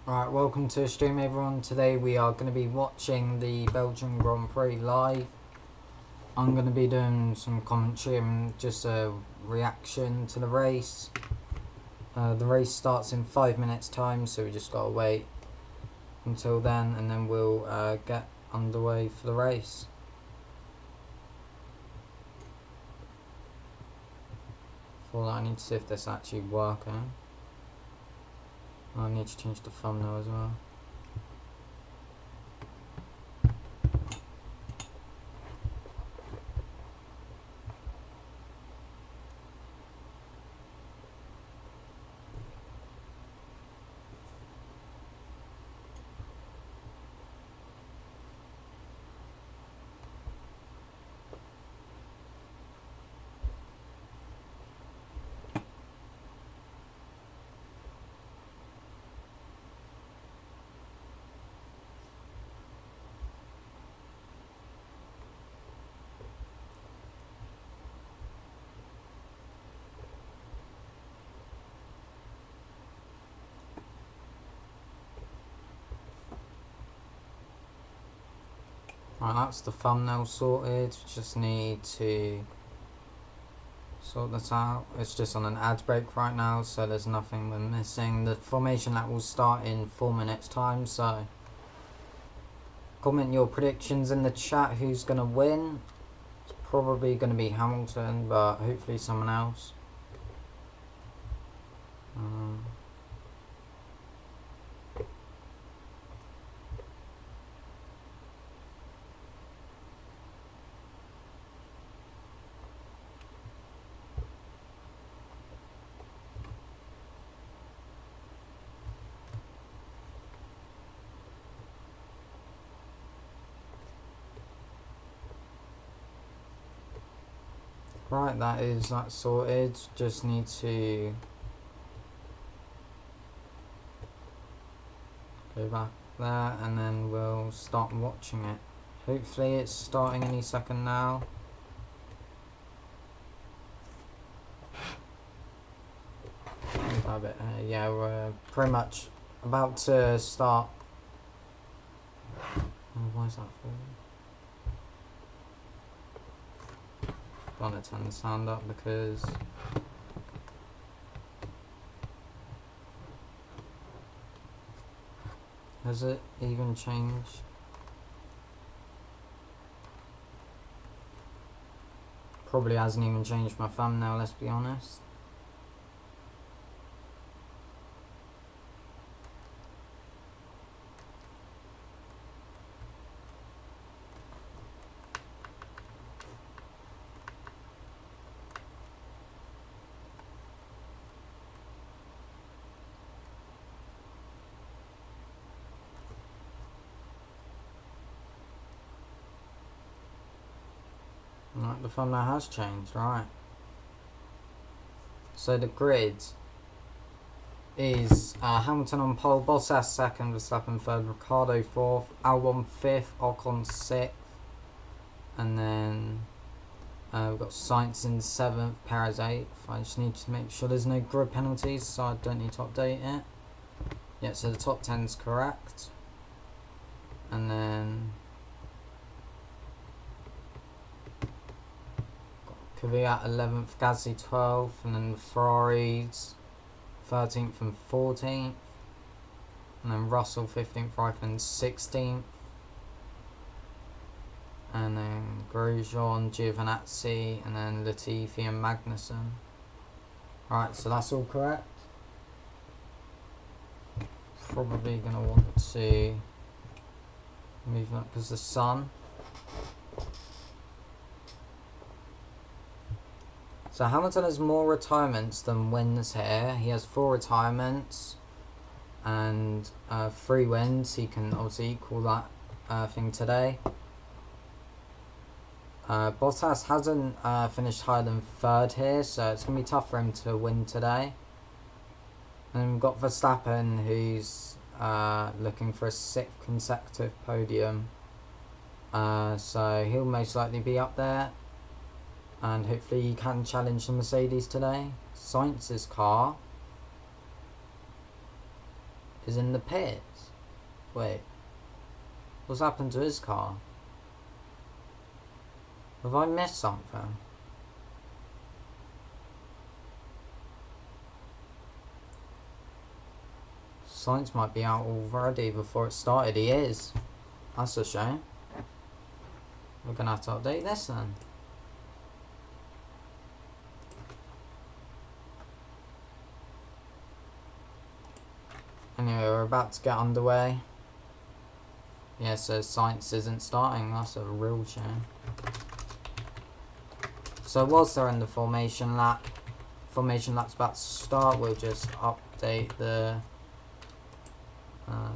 Alright, welcome to the stream everyone. Today we are going to be watching the Belgian Grand Prix live. I'm going to be doing some commentary and just a reaction to the race. The race starts in 5 minutes time, so we just got to wait until then and then we'll get underway for the race. For that I need to see if this actually working. I need to change the thumbnail as well. Right, that's the thumbnail sorted. Just need to sort this out. It's just on an ad break right now, so there's nothing we're missing. The formation lap will start in 4 minutes time, so comment your predictions in the chat. Who's going to win? It's probably going to be Hamilton, but hopefully someone else. Right, that sorted. Just need to go back there and then we'll start watching it. Hopefully it's starting any second now. Yeah, we're pretty much about to start. Why is that for? Gonna turn the sound up because has it even changed? Probably hasn't even changed my thumbnail, let's be honest. Right, the thumbnail has changed, right. So the grid is Hamilton on pole, Bottas second, Verstappen third, Ricciardo fourth, Albon fifth, Ocon sixth, and then we've got Sainz in seventh, Perez eighth. I just need to make sure there's no grid penalties, so I don't need to update it. Yeah, so the top 10's correct. And then Kvyat 11th, Gasly 12th, and then the Ferraris 13th and 14th, and then Russell 15th, Raikkonen 16th, and then Grosjean, Giovinazzi, and then Latifi and Magnussen. Alright, so that's all correct. Probably going to want to move up because the sun. So Hamilton has more retirements than wins here. He has 4 retirements and 3 wins. He can obviously equal that thing today. Bottas hasn't finished higher than 3rd here, so it's going to be tough for him to win today. And then we've got Verstappen, who's looking for a 6th consecutive podium. So he'll most likely be up there. And hopefully he can challenge the Mercedes today. Sainz's car is in the pits. Wait, what's happened to his car? Have I missed something? Sainz might be out already before it started. He is. That's a shame. We're gonna have to update this then. Anyway, we're about to get underway. Yeah, so Sainz isn't starting. That's a real shame. So whilst they're in the formation lap's about to start, we'll just update the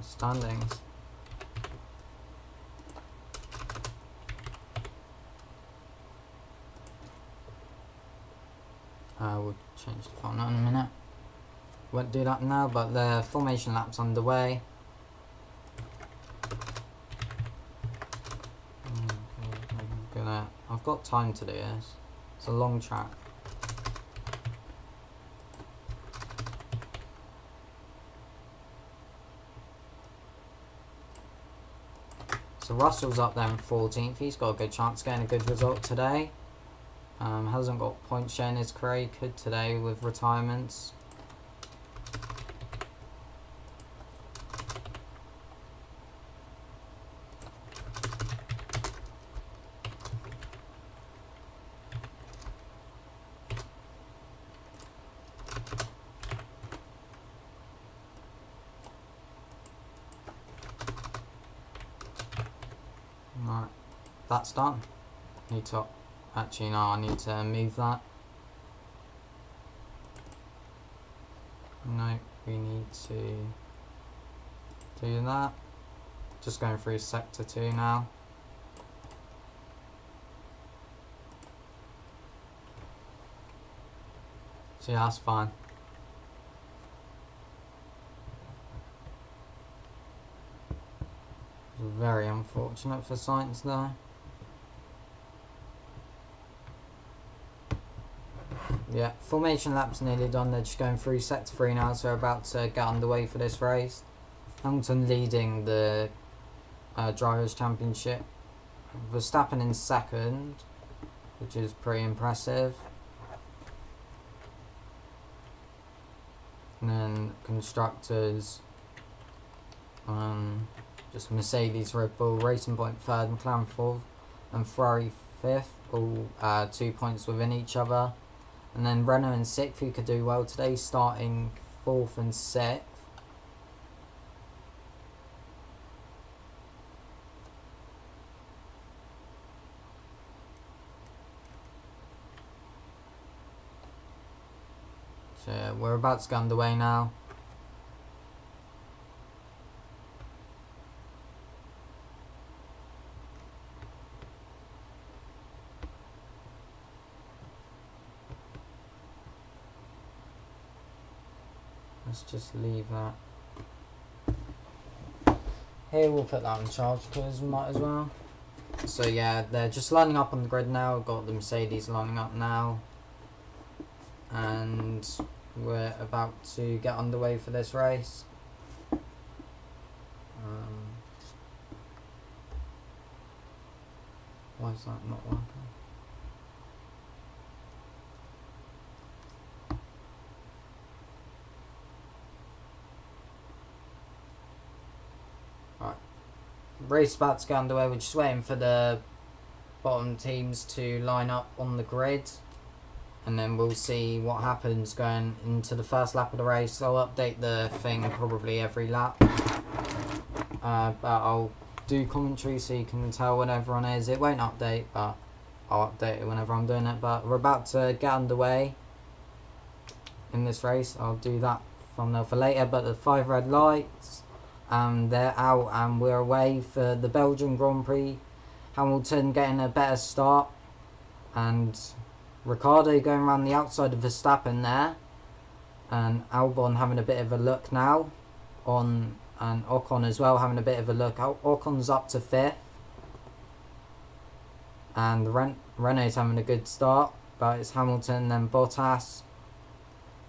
standings. We'll change the font in a minute. Won't do that now, but the formation lap's underway. I've got time to do this. It's a long track. So Russell's up there in 14th. He's got a good chance of getting a good result today. Hasn't got points share in his career. He could today with retirements. Right, that's done. Need to actually no, I need to move that. No, we need to do that. Just going through sector 2 now. So yeah, that's fine. Very unfortunate for Sainz there. Yeah, formation lap's nearly done. They're just going through sector 3 now, so we're about to get underway for this race. Hamilton leading the Drivers' Championship. Verstappen in second, which is pretty impressive. And then constructors, just Mercedes, Red Bull, Racing Point third, McLaren fourth, and Ferrari fifth, all 2 points within each other. And then Renault in sixth, who could do well today, starting fourth and sixth. So yeah, we're about to get underway now. Let's just leave that. Here, we'll put that on charge because we might as well. So yeah, they're just lining up on the grid now. Got the Mercedes lining up now. And we're about to get underway for this race. Why is that not working? Race about to get underway. We're just waiting for the bottom teams to line up on the grid, and then we'll see what happens going into the first lap of the race. I'll update the thing probably every lap, but I'll do commentary so you can tell when everyone is. It won't update, but I'll update it whenever I'm doing it. But we're about to get underway in this race. I'll do that thumbnail for later. But the 5 red lights, they're out and we're away for the Belgian Grand Prix. Hamilton getting a better start, and Ricciardo going around the outside of Verstappen there, and Albon having a bit of a look now on, and Ocon as well having a bit of a look. Ocon's up to 5th, and Renault's having a good start, but it's Hamilton, then Bottas,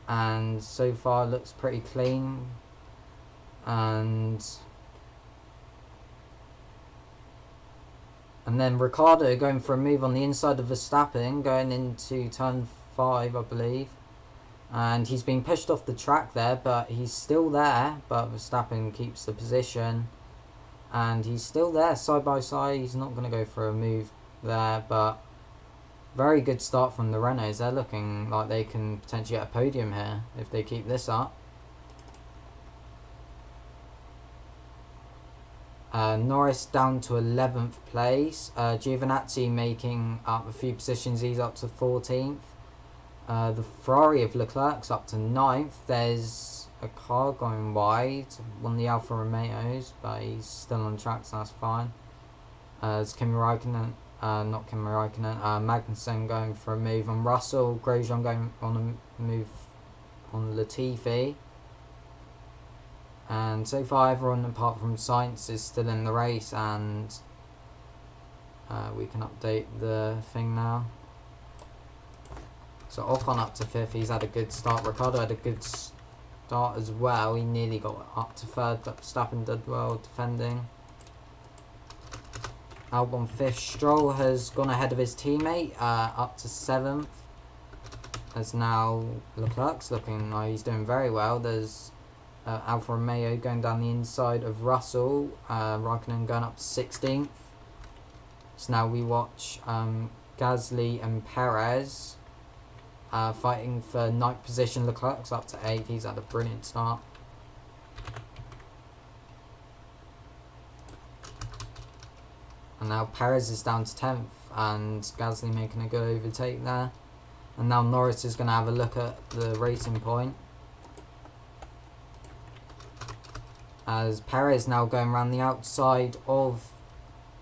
and so far looks pretty clean. and then Ricciardo going for a move on the inside of Verstappen, going into turn 5, I believe. And he's been pushed off the track there, but he's still there. But Verstappen keeps the position. And he's still there, side by side. He's not going to go for a move there, but very good start from the Renaults. They're looking like they can potentially get a podium here if they keep this up. Norris down to 11th place. Giovinazzi making up a few positions. He's up to 14th. The Ferrari of Leclerc's up to 9th. There's a car going wide. One of the Alfa Romeos, but he's still on track, so that's fine. There's Kimi Raikkonen. Not Kimi Raikkonen. Magnussen going for a move on Russell. Grosjean going on a move on Latifi. And so far everyone apart from Sainz is still in the race, and we can update the thing now. So Ocon up to 5th, he's had a good start. Ricciardo had a good start as well, he nearly got up to 3rd, but Verstappen did well defending. Albon 5th, Stroll has gone ahead of his teammate, up to 7th. As now Leclerc's looking like he's doing very well. There's Alfa Romeo going down the inside of Russell, Raikkonen going up to 16th. So now we watch Gasly and Perez fighting for 9th position. Leclerc's up to 8th, he's had a brilliant start. And now Perez is down to 10th, and Gasly making a good overtake there. And now Norris is going to have a look at the racing point, as Perez now going around the outside of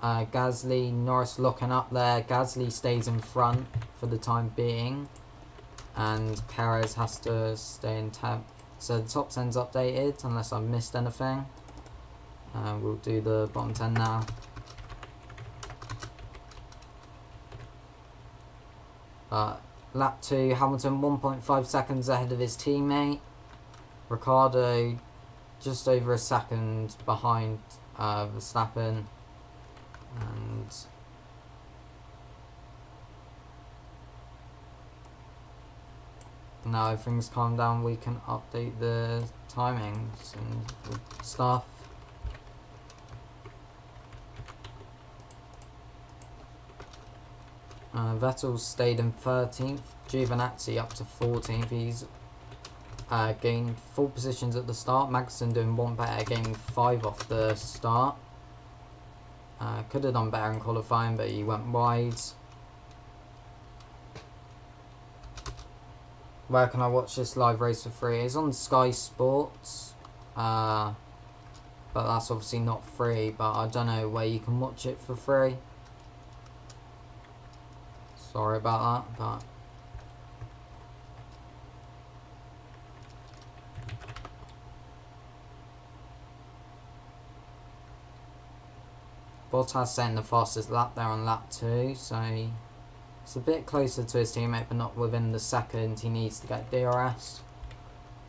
Gasly. Norris looking up there. Gasly stays in front for the time being, and Perez has to stay in 10th. So the top 10's updated, unless I've missed anything. We'll do the bottom 10 now. Lap 2, Hamilton 1.5 seconds ahead of his teammate. Ricciardo just over a second behind Verstappen, and now everything's calmed down, we can update the timings and stuff. Vettel stayed in 13th, Giovinazzi up to 14th, he's gained 4 positions at the start. Magnussen doing one better, gaining 5 off the start. Could have done better in qualifying, but he went wide. Where can I watch this live race for free? It's on Sky Sports, but that's obviously not free, but I don't know where you can watch it for free. Sorry about that, but Bottas setting the fastest lap there on lap 2, so it's a bit closer to his teammate, but not within the second. He needs to get DRS,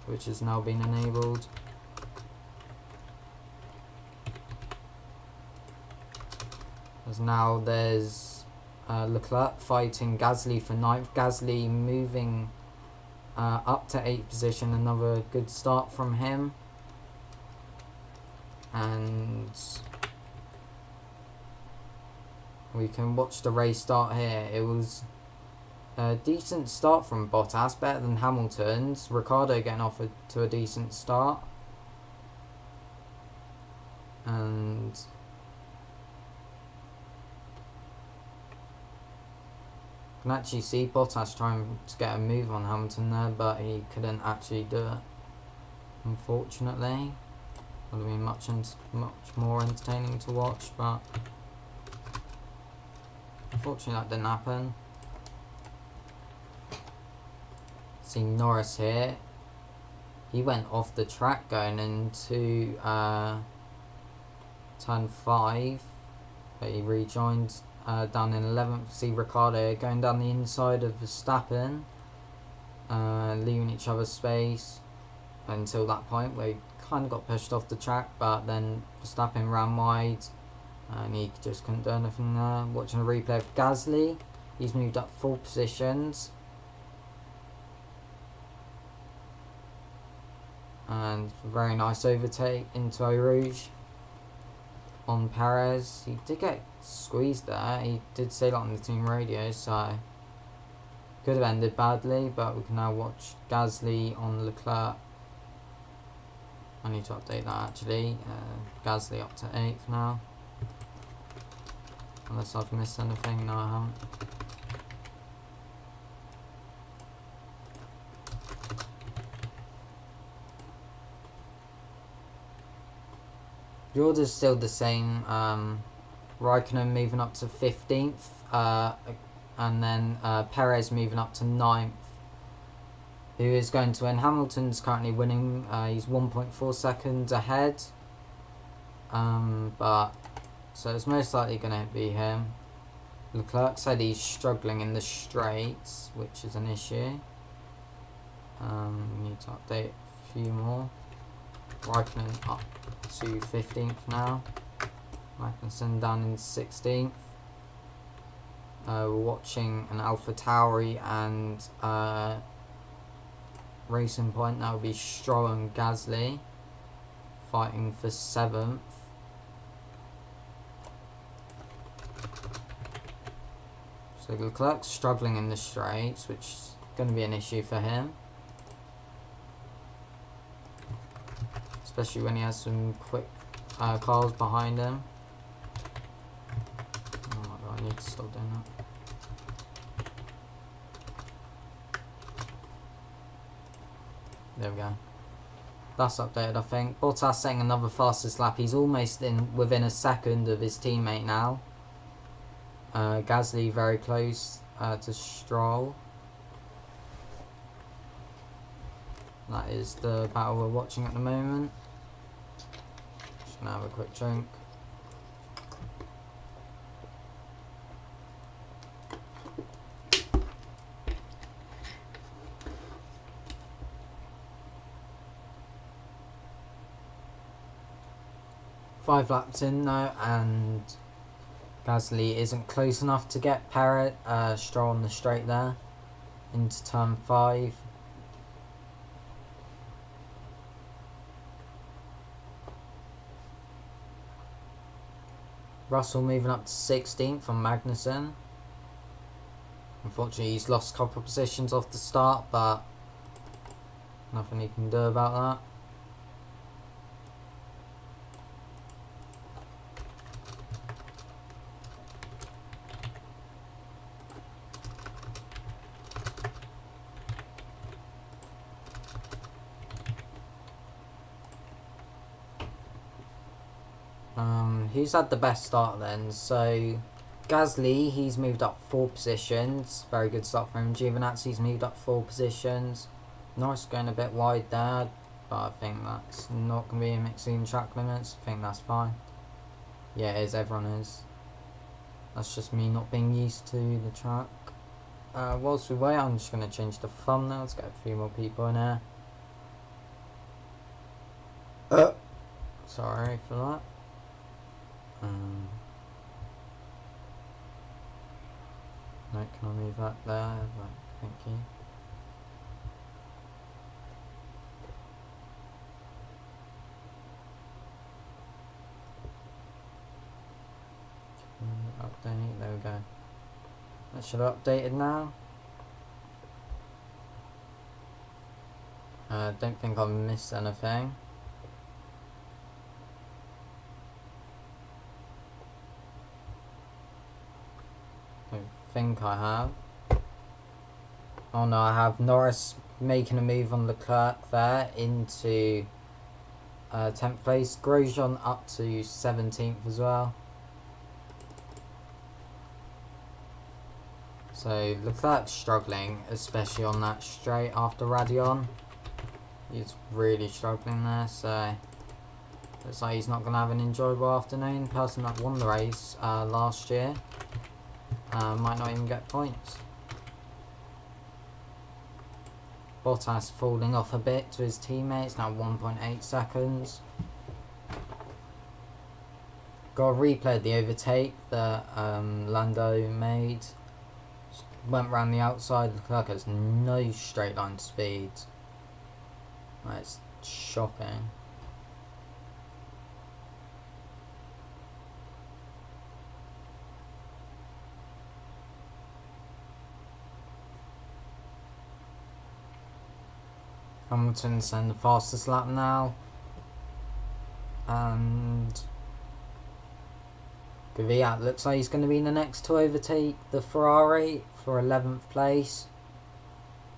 which has now been enabled. As now there's Leclerc fighting Gasly for 9th. Gasly moving up to 8th position, another good start from him. And we can watch the race start here. It was a decent start from Bottas, better than Hamilton's. Ricciardo getting off to a decent start. And you can actually see Bottas trying to get a move on Hamilton there, but he couldn't actually do it, unfortunately. Would have been much more entertaining to watch, but unfortunately that didn't happen. See Norris here. He went off the track going into turn 5, but he rejoined down in 11th. See Ricciardo going down the inside of Verstappen, leaving each other space. until that point where he kind of got pushed off the track, but then Verstappen ran wide and he just couldn't do anything there. Watching a replay of Gasly, he's moved up 4 positions. And very nice overtake into Eau Rouge on Perez. He did get squeezed there. He did say that on the team radio, so could have ended badly, but we can now watch Gasly on Leclerc. I need to update that actually. Gasly up to 8th now. Unless I've missed anything. No, I haven't. The order's still the same. Raikkonen moving up to 15th, and then Perez moving up to 9th, who is going to win. Hamilton's currently winning. He's 1.4 seconds ahead, but so it's most likely going to be him. Leclerc said he's struggling in the straights, which is an issue. We need to update a few more. Raikkonen up to 15th now. Magnussen down in 16th. We're watching an AlphaTauri and Racing Point. That would be Stroll and Gasly fighting for 7th. So Leclerc's struggling in the straights, which is going to be an issue for him. Especially when he has some quick cars behind him. Oh my god, I need to stop doing that. There we go. That's updated, I think. Bottas setting another fastest lap. He's almost within a second of his teammate now. Gasly very close to Stroll. That is the battle we're watching at the moment. Just gonna have a quick drink. Five laps in now, and Gasly isn't close enough to get Perez, Stroll on the straight there into turn 5. Russell moving up to 16th from Magnussen. Unfortunately, he's lost a couple of positions off the start, but nothing he can do about that. Who's had the best start then? So Gasly, he's moved up 4 positions. Very good start from him. Giovinazzi's moved up 4 positions. Norris going a bit wide there, but I think that's not going to be a mixing track limits. I think that's fine. Yeah, it is. Everyone is. That's just me not being used to the track. Whilst we wait, I'm just going to change the thumbnail. Let's get a few more people in here. Sorry for that. No, can I move that there? Right, thank you. Update, there we go. That should have updated now. Don't think I've missed anything. Think I have. Oh no, I have Norris making a move on Leclerc there into 10th place. Grosjean up to 17th as well. So Leclerc's struggling, especially on that straight after Radion. He's really struggling there, so looks like he's not going to have an enjoyable afternoon. The person that won the race last year might not even get points. Bottas falling off a bit to his teammates, now 1.8 seconds. Got a replay of the overtake that Lando made. Went round the outside. Leclerc has no straight line speed. That's shocking. Hamilton's in the fastest lap now. And Kvyat looks like he's going to be the next to overtake the Ferrari for 11th place.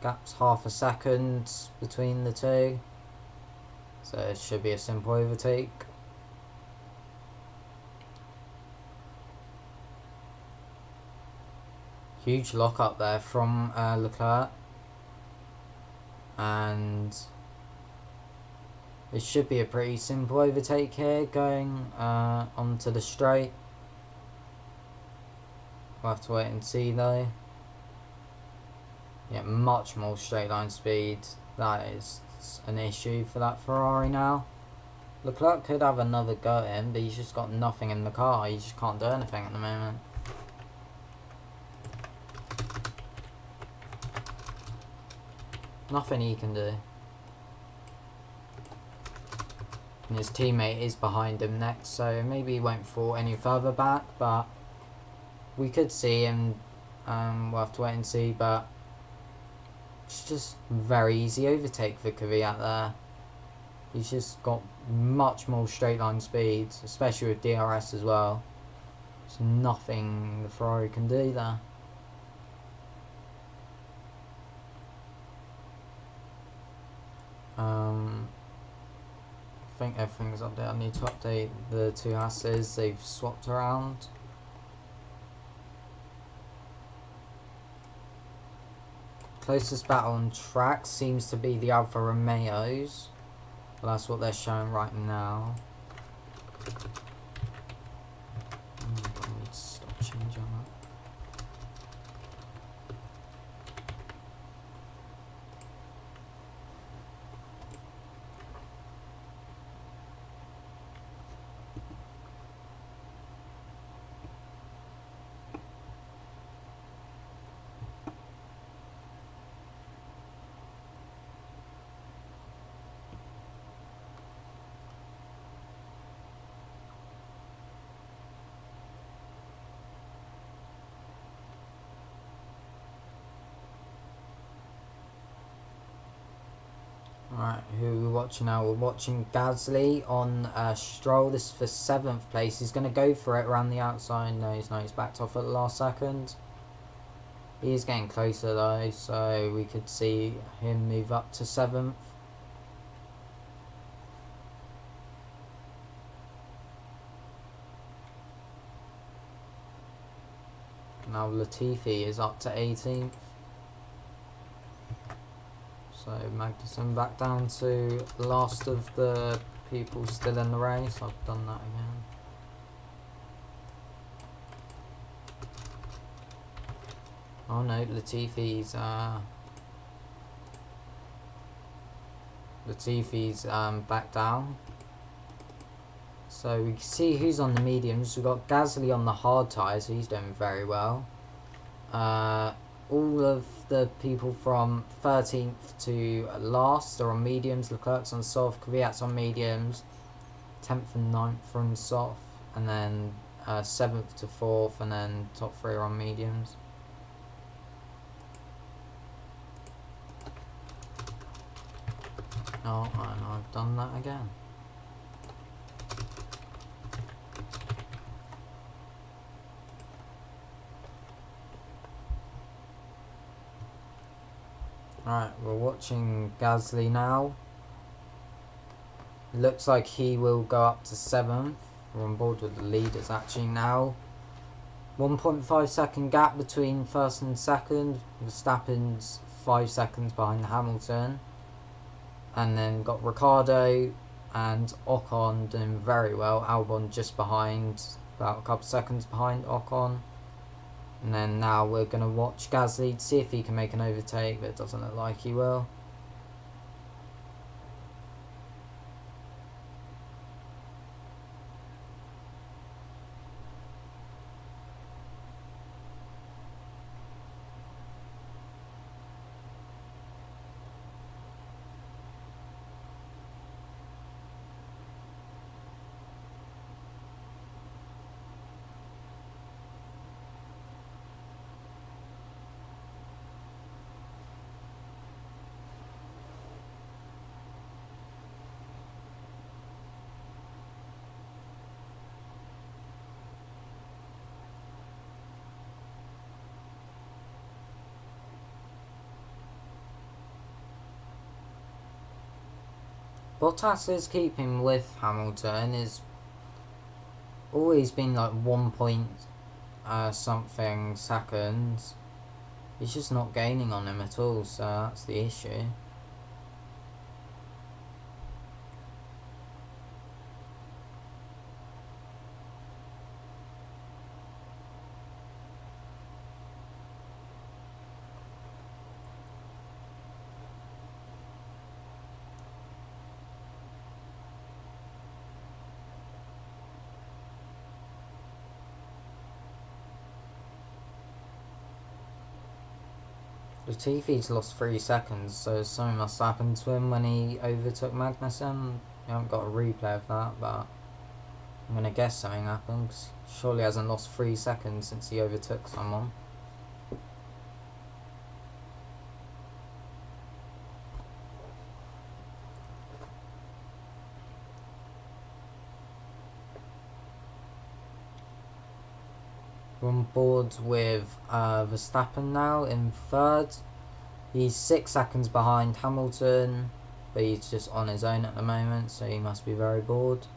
Gap's half a second between the two. So it should be a simple overtake. Huge lock up there from Leclerc. And it should be a pretty simple overtake here, going onto the straight. We'll have to wait and see though. Yeah, much more straight line speed. That is an issue for that Ferrari now. Leclerc could have another go at him, but he's just got nothing in the car. He just can't do anything at the moment. Nothing he can do. And his teammate is behind him next, so maybe he won't fall any further back, but we could see him. We'll have to wait and see, but it's just very easy overtake for Kvyat there. He's just got much more straight line speed, especially with DRS as well. There's nothing the Ferrari can do there. I think everything's updated. I need to update the two Asses. They've swapped around. Closest battle on track seems to be the Alfa Romeos. Well, that's what they're showing right now. I need to stop changing that. Right, who are we watching now? We're watching Gasly on Stroll. This is for 7th place. He's going to go for it around the outside. No, he's not. He's backed off at the last second. He is getting closer though, so we could see him move up to 7th. Now Latifi is up to 18th. So Magnussen back down to last of the people still in the race. I've done that again. Oh no, Latifi's back down. So we can see who's on the mediums. We've got Gasly on the hard tyres, so he's doing very well. All of the people from 13th to last are on mediums. Leclerc's on soft, Kvyat's on mediums, 10th and 9th are on soft, and then 7th to 4th, and then top 3 are on mediums. Oh, and I've done that again. Right, we're watching Gasly now. Looks like he will go up to 7th. We're on board with the leaders actually now. 1.5 second gap between first and second. Verstappen's 5 seconds behind Hamilton. And then got Ricciardo and Ocon doing very well. Albon just behind, about a couple seconds behind Ocon. And then now we're going to watch Gasly to see if he can make an overtake, but it doesn't look like he will. Bottas is keeping with Hamilton. Is always been like 1 point something seconds. He's just not gaining on him at all, so that's the issue. Latifi's lost 3 seconds, so something must happen to him when he overtook Magnussen. I haven't got a replay of that, but I'm going to guess something happened, 'cause surely hasn't lost 3 seconds since he overtook someone. We're on board with Verstappen now in third. He's 6 seconds behind Hamilton, but he's just on his own at the moment, so he must be very bored.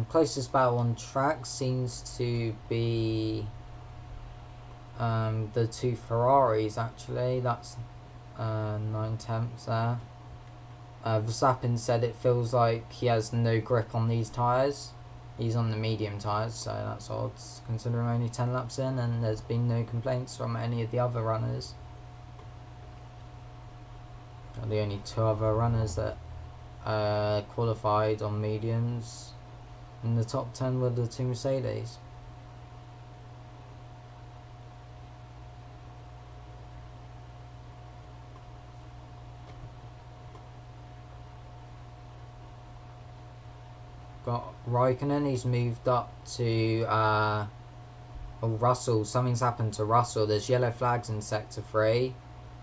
Closest battle on track seems to be the 2 Ferraris actually. That's 9/10 there. Verstappen said it feels like he has no grip on these tyres. He's on the medium tyres, so that's odd considering only 10 laps in, and there's been no complaints from any of the other runners. The only 2 other runners that qualified on mediums in the top 10 were the 2 Mercedes. Got Raikkonen, he's moved up to Russell. Something's happened to Russell. There's yellow flags in sector 3,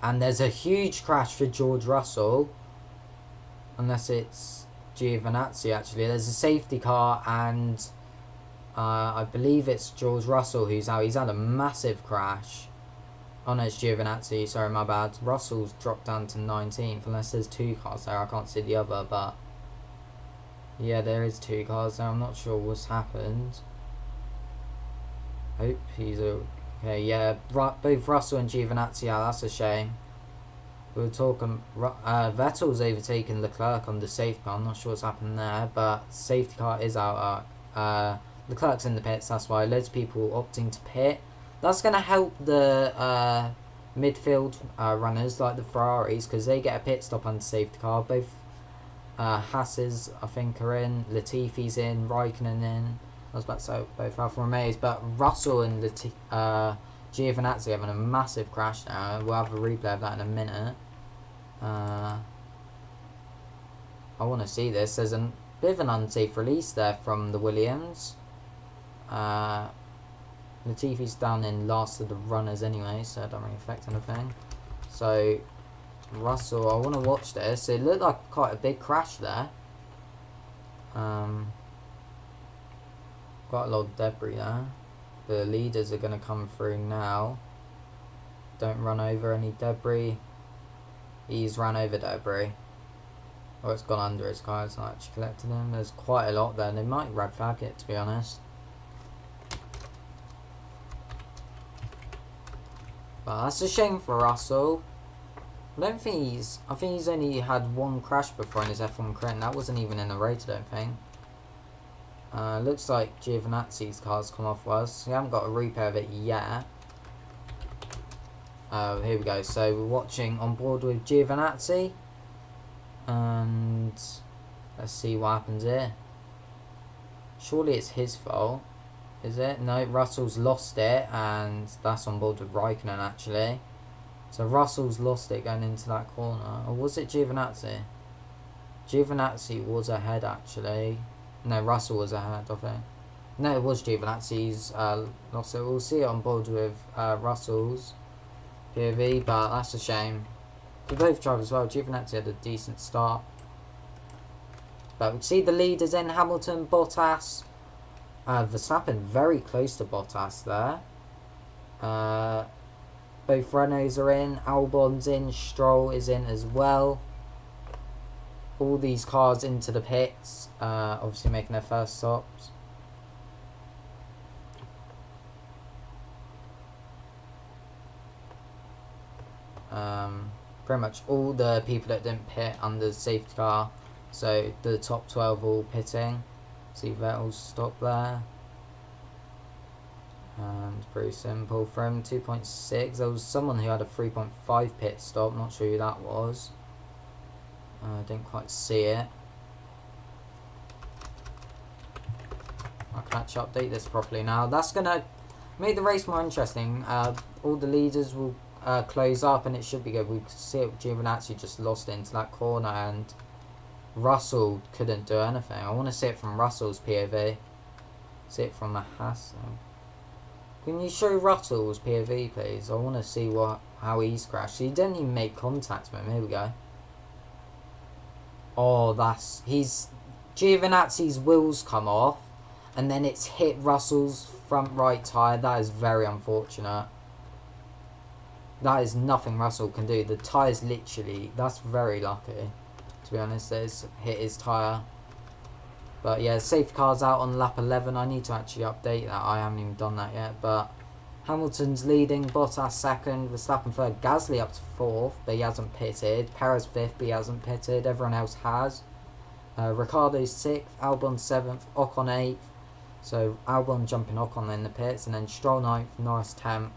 and there's a huge crash for George Russell, unless it's Giovinazzi actually. There's a safety car, and I believe it's George Russell who's out. He's had a massive crash. Oh no, it's Giovinazzi, sorry, my bad. Russell's dropped down to 19th, unless there's 2 cars there. I can't see the other, but yeah, there is 2 cars there. I'm not sure what's happened. Hope he's okay. Yeah, both Russell and Giovinazzi out. That's a shame. We were talking. Vettel's overtaken Leclerc on the safety car. I'm not sure what's happened there, but safety car is out. Leclerc's in the pits. That's why loads of people opting to pit. That's going to help the midfield runners like the Ferraris, because they get a pit stop on the safety car. Both Haas's, I think, are in. Latifi's in. Raikkonen in. I was about to say both Alfa Romeos, but Russell and Giovinazzi having a massive crash now. We'll have a replay of that in a minute. I want to see this. There's a bit of an unsafe release there from the Williams. Latifi's down in last of the runners anyway, so it don't really affect anything. So Russell, I want to watch this. It looked like quite a big crash there. Quite a lot of debris there. The leaders are going to come through now. Don't run over any debris. He's run over debris. Or it's gone under his car. It's not actually collected him. There's quite a lot there. They might red flag it, to be honest. But that's a shame for Russell. I think he's only had 1 crash before in his F1 career, and that wasn't even in a race, I don't think. Looks like Giovinazzi's car's come off us. We haven't got a replay of it yet. Here we go. So we're watching on board with Giovinazzi, and let's see what happens here. Surely it's his fault, is it? No, Russell's lost it, and that's on board with Raikkonen actually. So Russell's lost it going into that corner. Or was it Giovinazzi? Giovinazzi was ahead actually. No, Russell was ahead, I think. No, it was Giovinazzi's lost it. We'll see it on board with Russell's POV, but that's a shame. We both tried as well. Giovinazzi had a decent start. But we see the leaders in Hamilton, Bottas. Verstappen very close to Bottas there. Both Renaults are in. Albon's in. Stroll is in as well. all these cars into the pits, obviously making their first stops. Pretty much all the people that didn't pit under the safety car, so the top 12 all pitting. See Vettel's stop there. And pretty simple for him. 2.6. There was someone who had a 3.5 pit stop, not sure who that was. Didn't quite see it. I can actually update this properly now. That's gonna make the race more interesting. All the leaders will close up and it should be good. We can see it. Giovinazzi just lost it into that corner and Russell couldn't do anything. I want to see it from Russell's POV. See it from the Haas. Can you show Russell's POV, please? I want to see how he's crashed. He didn't even make contact with him. Here we go. Oh, Giovinazzi's wheels come off, and then it's hit Russell's front right tyre. That is very unfortunate. That is nothing Russell can do. The tyre's literally, that's very lucky, to be honest. It's hit his tyre. But yeah, safety car's out on lap 11. I need to actually update that. I haven't even done that yet. But Hamilton's leading, Bottas second, Verstappen third, Gasly up to fourth, but he hasn't pitted. Perez fifth, but he hasn't pitted. Everyone else has. Ricciardo's sixth, Albon seventh, Ocon eighth. So Albon jumping Ocon in the pits, and then Stroll ninth, Norris 10th.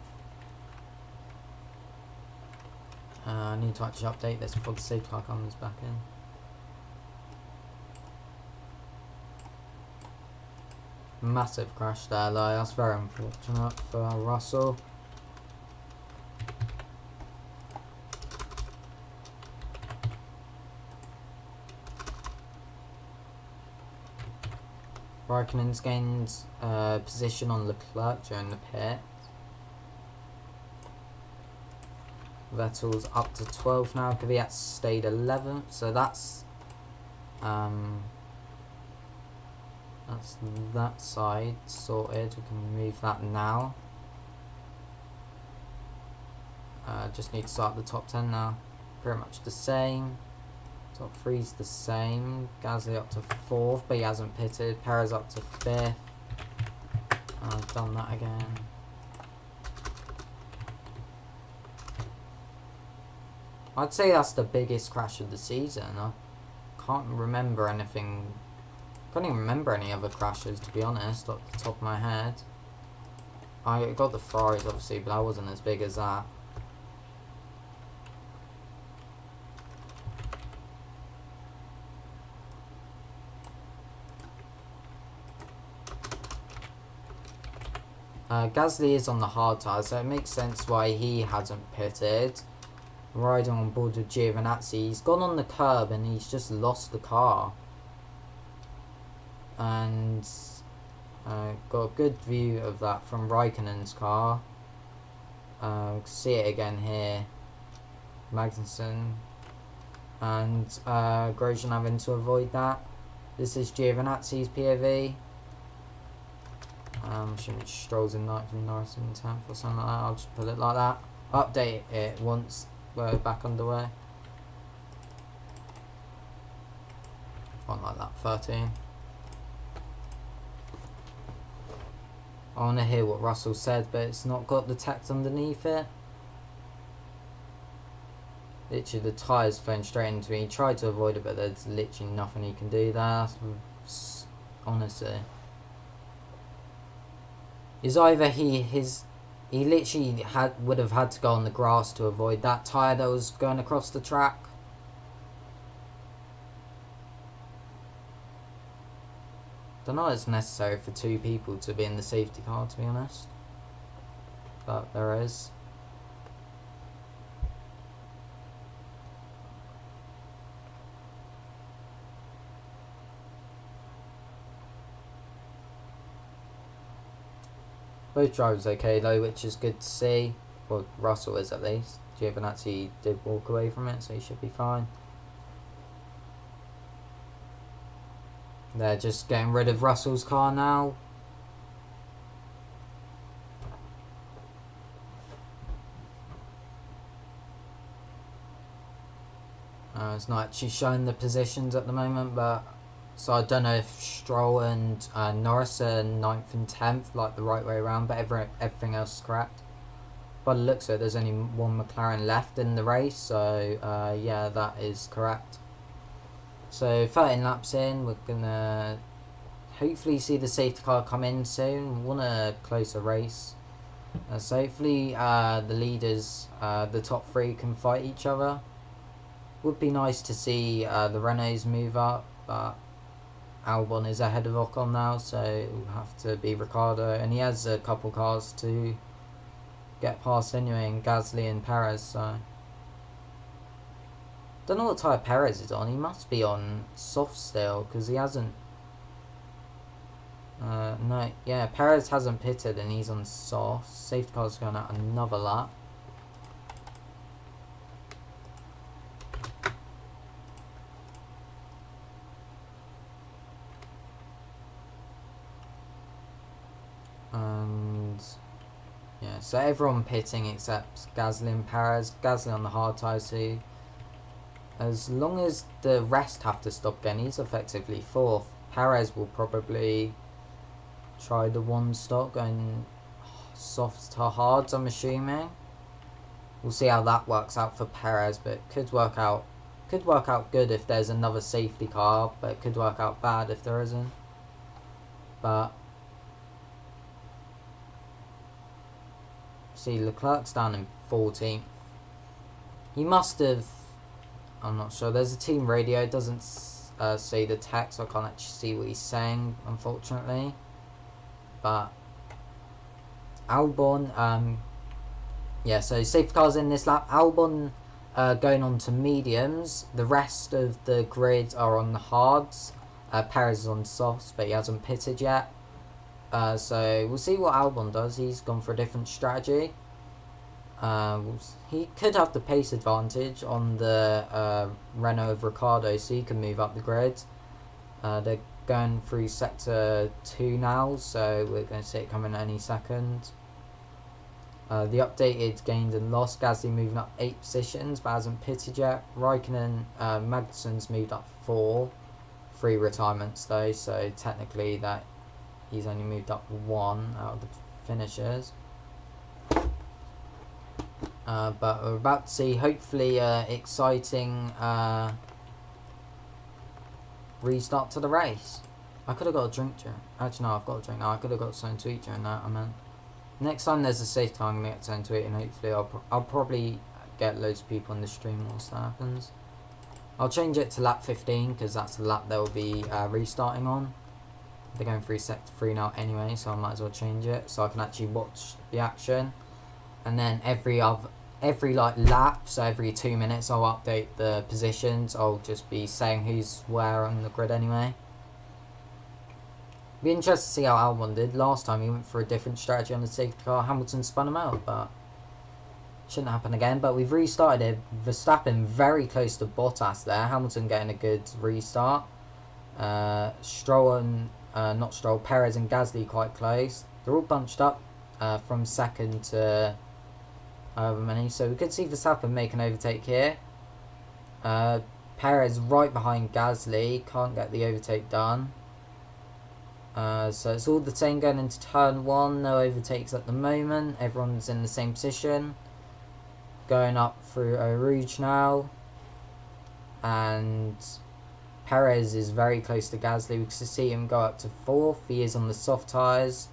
I need to actually update this before the safety car comes back in. Massive crash there, though. That's very unfortunate for Russell. Raikkonen's gained position on Leclerc during the pit. Vettel's up to 12th now. Kvyat stayed 11th, so that's that side sorted. We can move that now. Just need to start the top 10 now. Pretty much the same. Top 3's the same. Gasly up to 4th, but he hasn't pitted. Perez up to 5th. I've done that again. I'd say that's the biggest crash of the season. I can't remember anything. Can't even remember any other crashes, to be honest, off the top of my head. I got the Ferraris, obviously, but that wasn't as big as that. Gasly is on the hard tyre, so it makes sense why he hasn't pitted. Riding on board with Giovinazzi. He's gone on the curb and he's just lost the car. And got a good view of that from Raikkonen's car. See it again here. Magnussen and Grosjean having to avoid that. This is Giovinazzi's POV. Assuming Stroll's in 9th and Norris in 10th or something like that. I'll just put it like that. Update it once we're back underway. One like that, 13. I want to hear what Russell said, but it's not got the text underneath it. Literally, the tyre's flown straight into me. He tried to avoid it, but there's literally nothing he can do there. Honestly. Is either he literally would have had to go on the grass to avoid that tyre that was going across the track. Don't know if it's necessary for two people to be in the safety car, to be honest. But there is. Both drivers okay though, which is good to see. Well, Russell is at least. Giovinazzi did walk away from it, so he should be fine. They're just getting rid of Russell's car now. It's not actually showing the positions at the moment, but so I don't know if Stroll and Norris are 9th and 10th, like the right way around, but everything else is correct. By the looks of it, there's only one McLaren left in the race, so yeah, that is correct. So 13 laps in, we're gonna hopefully see the safety car come in soon. We want a closer race. So hopefully the leaders, the top 3 can fight each other. Would be nice to see the Renaults move up, but Albon is ahead of Ocon now, so it will have to be Ricciardo, and he has a couple cars to get past anyway, in Gasly and Perez, so don't know what tyre Perez is on. He must be on soft still, because he hasn't no, yeah, Perez hasn't pitted and he's on soft. Safety car's going out another lap. And yeah, so everyone pitting except Gasly and Perez. Gasly on the hard tyre, so as long as the rest have to stop again, he's effectively 4th. Perez will probably try the one stop, going soft to hards, I'm assuming. We'll see how that works out for Perez, but it could work out good if there's another safety car, but it could work out bad if there isn't. But see, Leclerc's down in 14th. He must have, I'm not sure, there's a team radio, it doesn't say the text, so I can't actually see what he's saying, unfortunately. But Albon, yeah, so safety cars in this lap. Albon going on to mediums. The rest of the grid are on the hards. Perez is on softs, but he hasn't pitted yet. So we'll see what Albon does. He's gone for a different strategy. He could have the pace advantage on the Renault of Ricciardo, so he can move up the grid. They're going through sector 2 now, so we're going to see it coming any second. The updated gained and lost. Gasly moving up 8 positions but hasn't pitted yet. Raikkonen, Magnussen's moved up 4. 3 retirements though, so technically that he's only moved up 1 out of the finishers. But we're about to see hopefully exciting restart to the race. I could have got a drink during. Actually, no, I've got a drink now. I could have got something to eat during that. I meant next time there's a safety car, I'm gonna get something to eat, and hopefully I'll probably get loads of people in the stream once that happens. I'll change it to lap 15 because that's the lap they'll be restarting on. They're going through sector 3 now anyway, so I might as well change it so I can actually watch the action. And then every like lap, so every 2 minutes, I'll update the positions. I'll just be saying who's where on the grid anyway. Be interested to see how Albon did. Last time he went for a different strategy on the safety car. Hamilton spun him out, but shouldn't happen again. But we've restarted it. Verstappen very close to Bottas there. Hamilton getting a good restart. Stroll and not Stroll, Perez and Gasly quite close. They're all bunched up from second to however many. So we could see Verstappen make an overtake here. Perez right behind Gasly, can't get the overtake done. So it's all the same going into turn 1, no overtakes at the moment, everyone's in the same position. Going up through Eau Rouge now, and Perez is very close to Gasly. We can see him go up to 4th, he is on the soft tyres.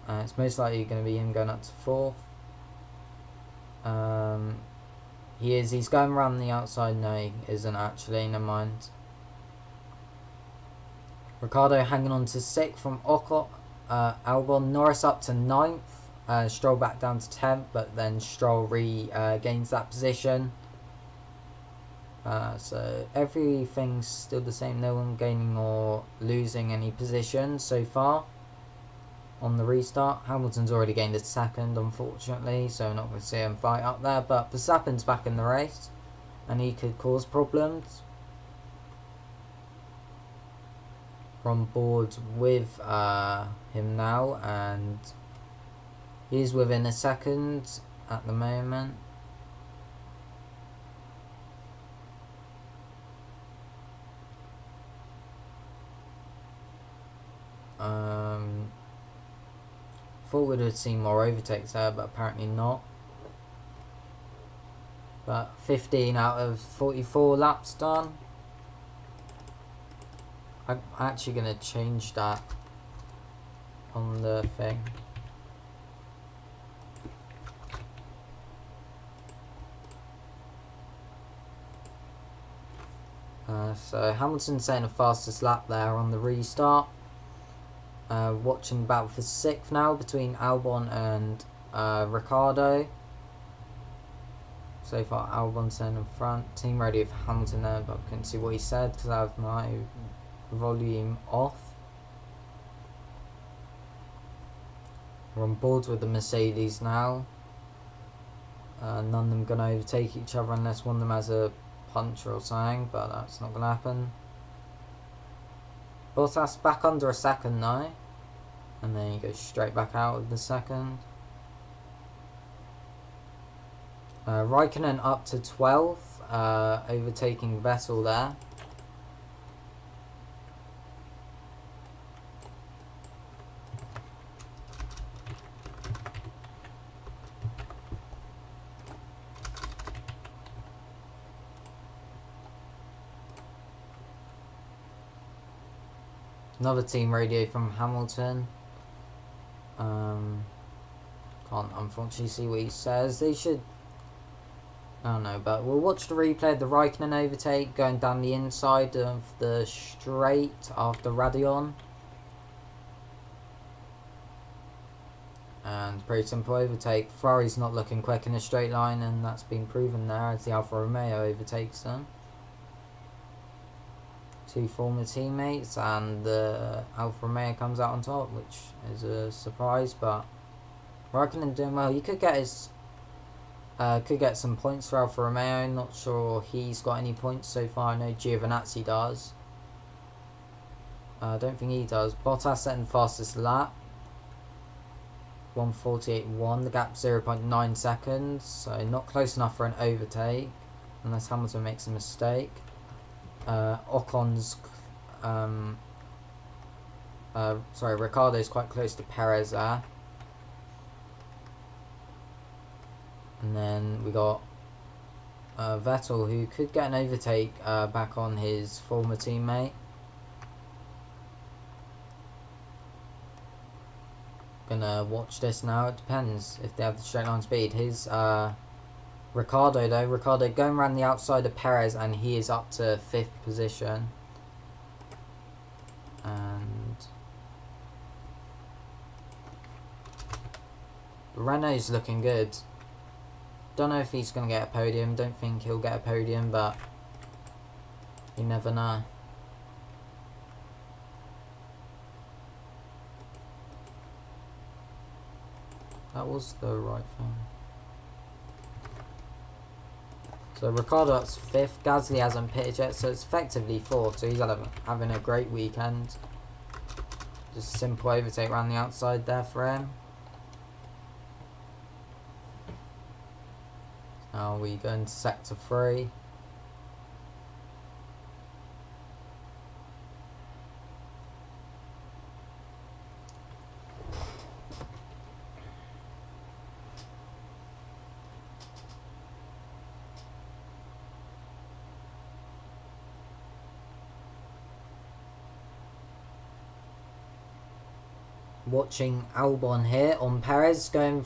It's most likely going to be him going up to 4th. He's going around the outside, no he isn't actually, never mind. Ricciardo hanging on to 6th from Ocon, Albon. Norris up to 9th, Stroll back down to 10th, but then Stroll regains that position. So everything's still the same, no one gaining or losing any position so far on the restart. Hamilton's already gained a 2nd unfortunately, so we're not going to see him fight up there, but Verstappen's back in the race and he could cause problems. On board with him now, and he's within a 2nd at the moment. Thought we'd have seen more overtakes there, but apparently not. But 15 out of 44 laps done. I'm actually going to change that on the thing. So Hamilton saying the fastest lap there on the restart. Watching the battle for 6th now between Albon and Ricciardo. So far Albon's saying in front. Team radio for Hamilton there, but I couldn't see what he said because I have my volume off. We're on board with the Mercedes now. None of them going to overtake each other unless one of them has a puncher or something, but that's not going to happen. Bottas back under a second now, and then he goes straight back out of the second. Raikkonen up to 12th, overtaking Vettel there. Another team radio from Hamilton. Can't unfortunately see what he says. They should... I don't know, but we'll watch the replay of the Raikkonen overtake going down the inside of the straight after Radion. And pretty simple overtake. Ferrari's not looking quick in a straight line, and that's been proven there as the Alfa Romeo overtakes them. Two former teammates, and the Alfa Romeo comes out on top, which is a surprise. But Raikkonen doing well. He could get his could get some points for Alfa Romeo. Not sure he's got any points so far. I know Giovinazzi does. I don't think he does. Bottas setting the fastest lap. 1:48.1. The gap 0.9 seconds, so not close enough for an overtake unless Hamilton makes a mistake. Ocon's Ricciardo's quite close to Perez there. And then we got Vettel, who could get an overtake back on his former teammate. Gonna watch this now. It depends if they have the straight line speed. His Ricciardo though, Ricciardo going around the outside of Perez, and he is up to 5th position. And Renault's looking good. Don't know if he's going to get a podium. Don't think he'll get a podium, but you never know. That was the right thing. So Ricciardo up to 5th. Gasly hasn't pitted yet, so it's effectively 4th. So he's having a great weekend. Just simple overtake around the outside there for him. Now we go into sector 3. Watching Albon here on Perez going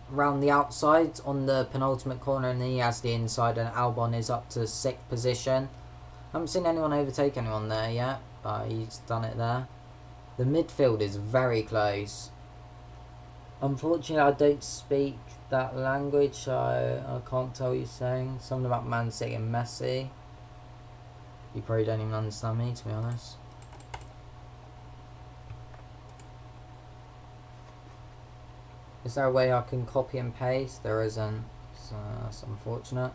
round the outside on the penultimate corner, and he has the inside, and Albon is up to 6th position. Haven't seen anyone overtake anyone there yet, but he's done it there. The midfield is very close. Unfortunately, I don't speak that language, so I can't tell what you're saying. Something about Man City and Messi. You probably don't even understand me, to be honest. Is there a way I can copy and paste? There isn't, so that's unfortunate.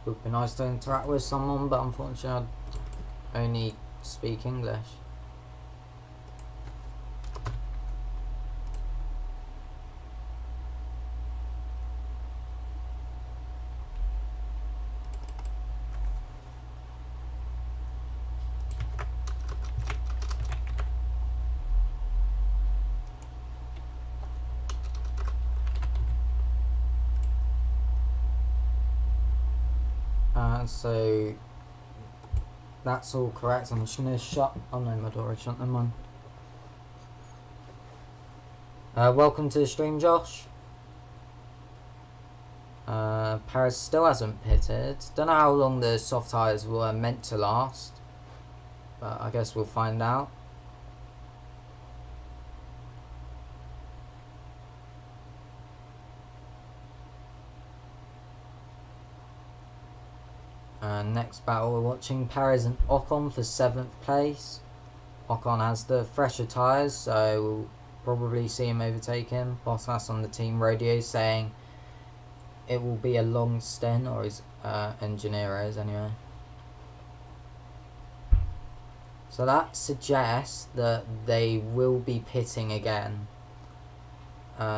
Would be nice to interact with someone, but unfortunately I only speak English. So that's all correct. I'm just gonna shut. Oh no, my door is shut. Never mind. Welcome to the stream, Josh. Perez still hasn't pitted. Don't know how long the soft tyres were meant to last, but I guess we'll find out. Next battle we're watching Perez and Ocon for 7th place. Ocon has the fresher tyres, so we'll probably see him overtake him. Bottas on the team radio saying it will be a long stint, or his engineer is anyway. So that suggests that they will be pitting again.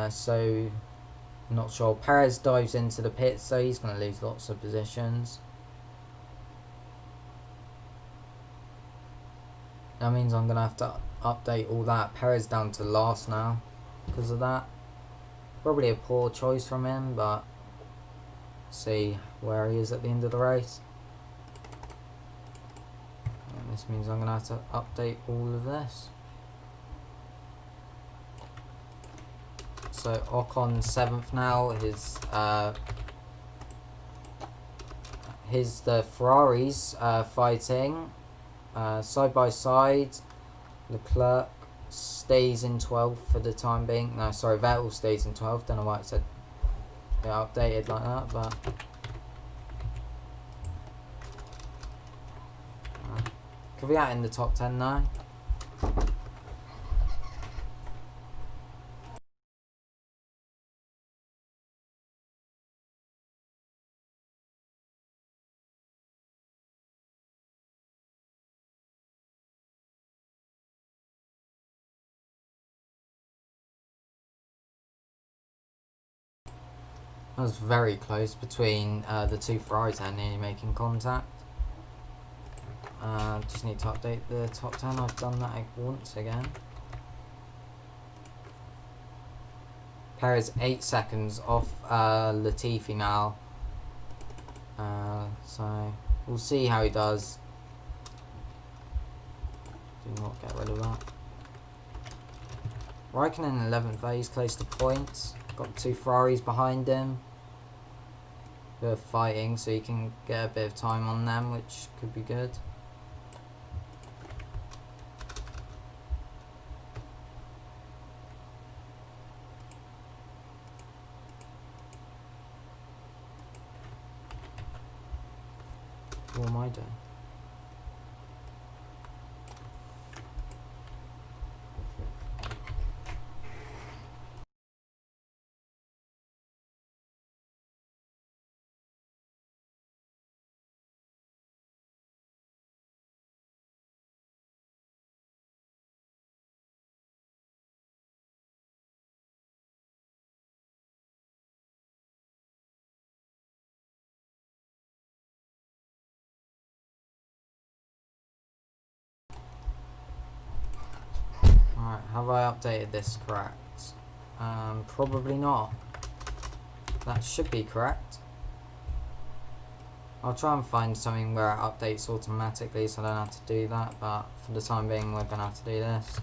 So not sure. Perez dives into the pit, so he's going to lose lots of positions. That means I'm going to have to update all that. Perez down to last now because of that. Probably a poor choice from him, but see where he is at the end of the race. And this means I'm going to have to update all of this. So Ocon 7th now. The Ferraris fighting side by side. Leclerc stays in 12th for the time being. No, sorry, Vettel stays in 12th. Don't know why it said it updated like that, but could be out in the top 10 now. That was very close between the two Ferraris and nearly making contact. Just need to update the top 10. I've done that once again. Perez 8 seconds off Latifi now. So we'll see how he does. Do not get rid of that. Raikkonen in 11th, he's close to points. Got 2 Ferraris behind him. They're fighting, so you can get a bit of time on them, which could be good. What am I doing? Alright, have I updated this correct? Probably not. That should be correct. I'll try and find something where it updates automatically so I don't have to do that, but for the time being we're going to have to do this.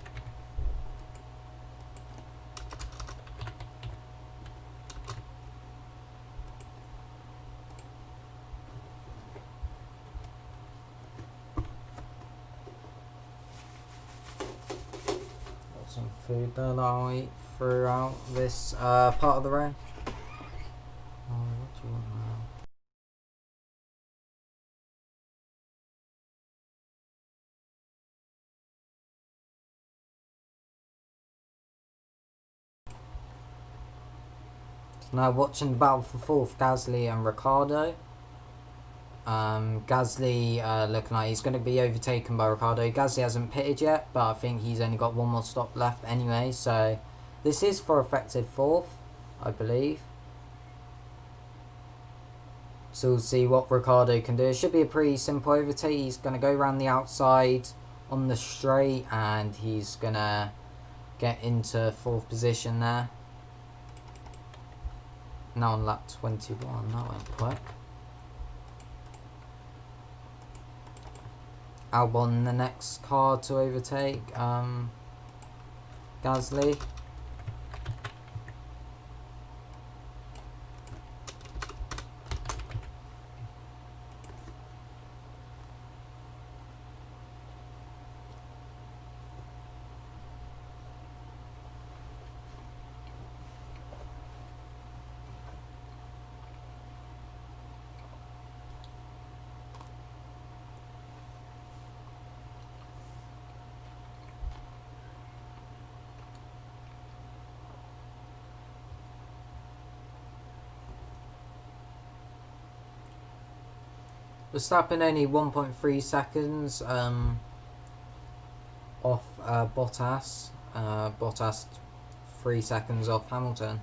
Got some food there that I'll eat throughout this part of the road. Oh, what do you want now? Now watching the battle for 4th, Gasly and Ricciardo. Gasly looking like he's going to be overtaken by Ricciardo. Gasly hasn't pitted yet, but I think he's only got one more stop left anyway. So this is for effective 4th, I believe. So we'll see what Ricciardo can do. It should be a pretty simple overtake. He's going to go around the outside on the straight and he's going to get into 4th position there. Now on lap 21, that went quick. Albon the next car to overtake Gasly. Verstappen only 1.3 seconds off Bottas. Bottas 3 seconds off Hamilton.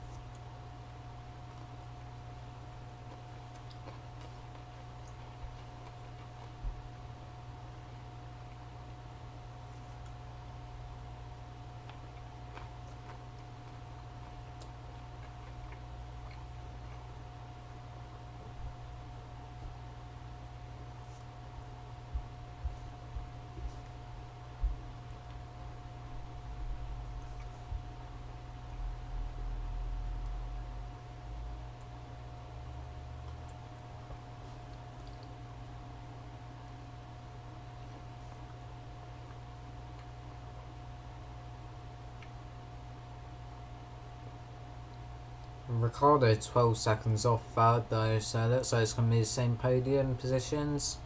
Ricardo 12 seconds off third though, so it looks like it's going to be the same podium positions.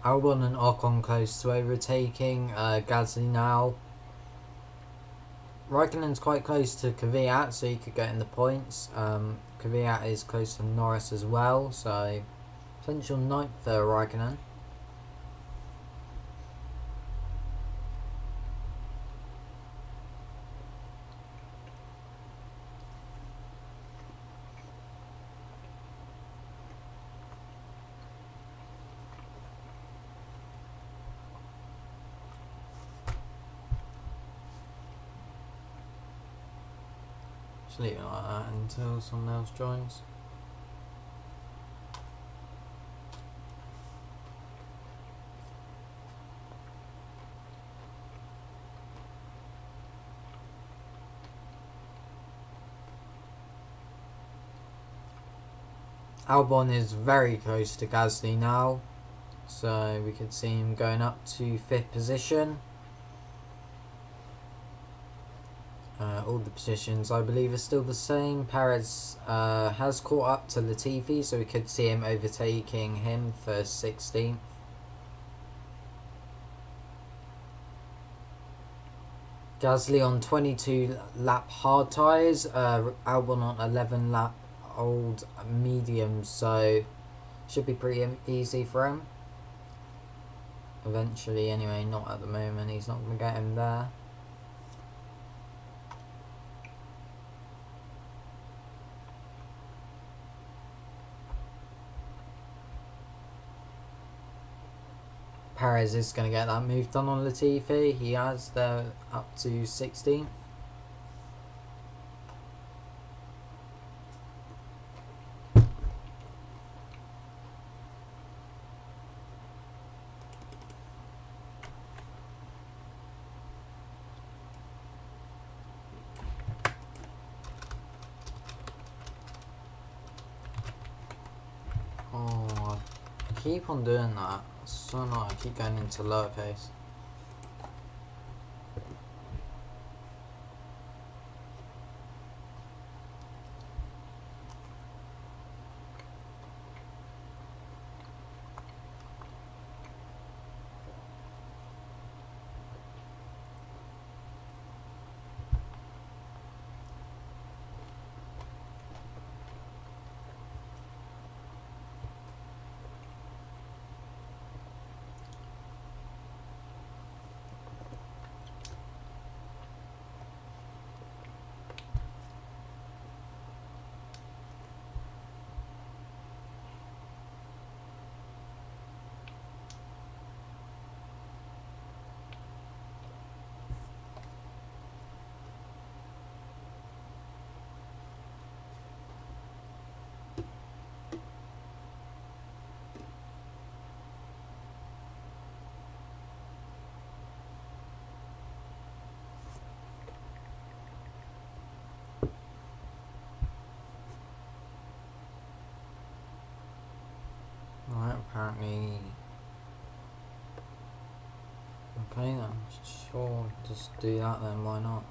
Albon and Ocon close to overtaking Gasly now. Raikkonen's quite close to Kvyat, so he could get in the points. Kvyat is close to Norris as well, so potential ninth for Raikkonen. Just leave it like that until someone else joins. Albon is very close to Gasly now, so we could see him going up to 5th position. All the positions I believe are still the same. Perez has caught up to Latifi, so we could see him overtaking him for 16th. Gasly on 22 lap hard tyres, Albon on 11 lap old mediums, so should be pretty easy for him. Eventually anyway, not at the moment, he's not going to get him there. Perez is going to get that move done on Latifi. He has, they're up to 16th. Oh, I keep on doing that. It's so annoying. I keep going into lowercase. Right, apparently. Okay then, sure, just do that then, why not?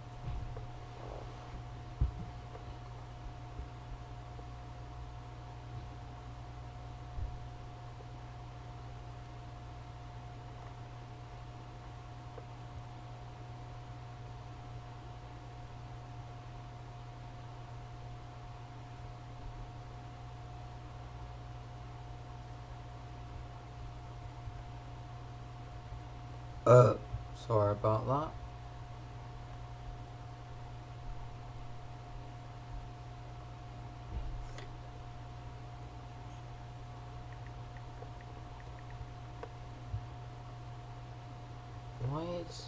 Sorry about that. Why is...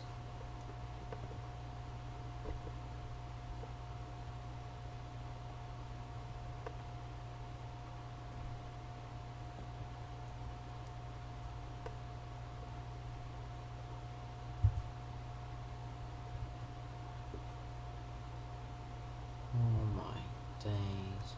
Oh my days.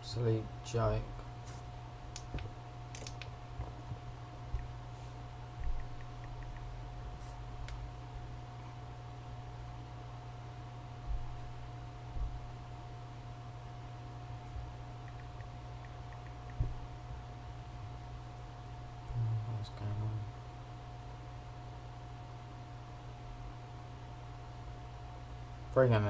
Absolute joke. What's going on? Bring an